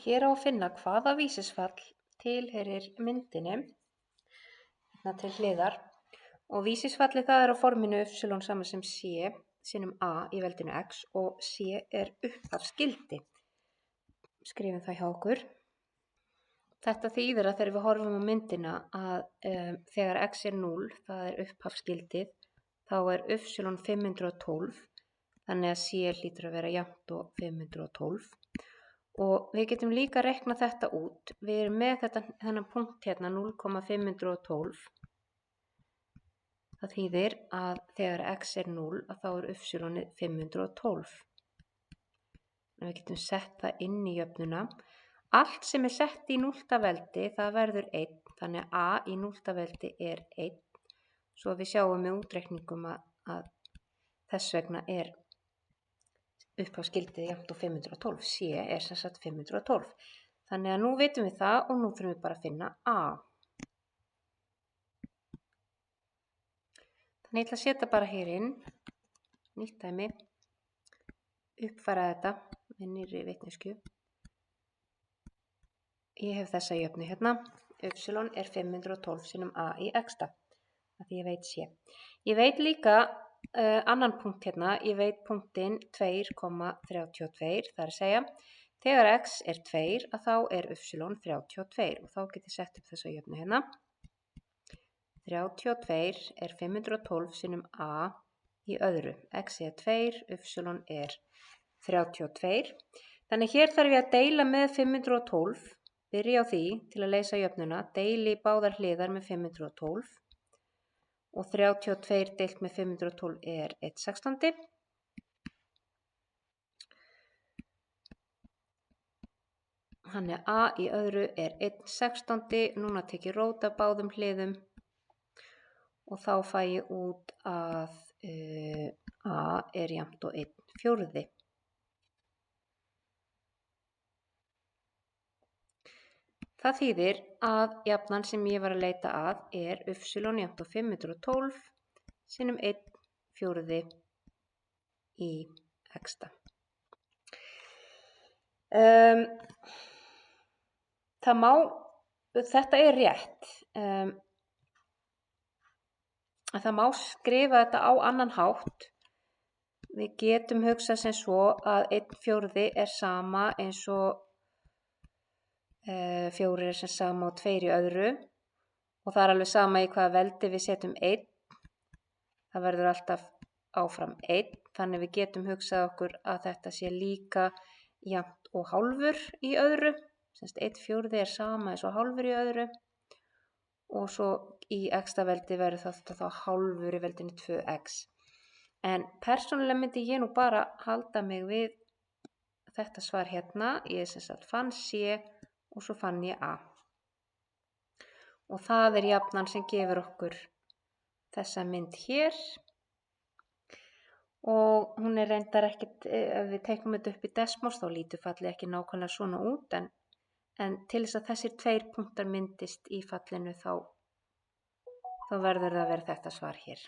Hér á að finna hvaða vísisfall tilheyrir myndinni til hliðar og vísisfallið það er á forminu y sama sem c sinnum a í veldinu x og c er upphafsgildi. Skrifum það hjá okkur. Þetta þýðir að þegar við horfum á myndina að þegar x er 0, það er upphafsgildið, þá er y 512, þannig að c hlýtur að vera jafnt og 512. Og við getum líka reiknað þetta út. Við erum með þennan punkt hérna 0,512. Það þýðir að þegar x er 0 að þá er y 512. Við getum sett það inn í jöfnuna. Allt sem er sett í 0. veldi það verður 1. Þannig að a í 0. veldi er 1. Svo við sjáum með útreikningum að þess vegna er upphafsgildið jafnt og 512. C er sem sagt 512. Þannig að nú vitum við það og nú þurfum við bara að finna a. Þannig ég ætla að setja bara hér inn, nýtt dæmi, uppfæra þetta með nýrri vitneskju. Ég hef þessa jöfnu hérna, y er 512 sinnum a í x-ta, af því ég veit c. Ég veit líka annan punkt hérna, ég veit punktinn 2,32, það er að segja, þegar x er 2 að þá er y 32 og þá get ég sett upp þessa jöfnu hérna. 32 er 512 sinnum a í öðru, x er 2, y er 32. Þannig hér þarf ég að deila með 512, byrja á því til að leysa jöfnuna, deili báðar hliðar með 512. Og 32 deilt með 512 er 1/16. Þannig að a í öðru er 1/16. Núna tek ég rót af báðum hliðum og þá fæ ég út að a er jafnt og 1/4. Það þýðir að jafnan sem ég var að leita að er y jafnt og 512 sinnum 1/4 í x-ta. Þetta er rétt. Það má skrifa þetta á annan hátt. Við getum hugsað sem svo að 1/4 er sama eins og 4 er sem sama og 2 í öðru og það er alveg sama í hvaða veldi við setjum 1. Það verður alltaf áfram 1. Þannig við getum hugsað okkur að þetta sé líka jafnt og hálfur í öðru. Semst 1/4 er sama eins og hálfur í öðru og svo í x-ta veldi verður þetta þá hálfur í veldinu 2x. En persónulega myndi ég nú bara halda mig við þetta svar hérna. Ég sem sagt fann c og svo fann ég a. Og það er jafnan sem gefur okkur þessa mynd hér. Og hún er reyndar ekkert, ef við teiknum þetta upp í desmos þá lítur fallið ekki nákvæmlega svona út. En til þess að þessir 2 punktar myndist í fallinu þá verður það að vera þetta svar hér.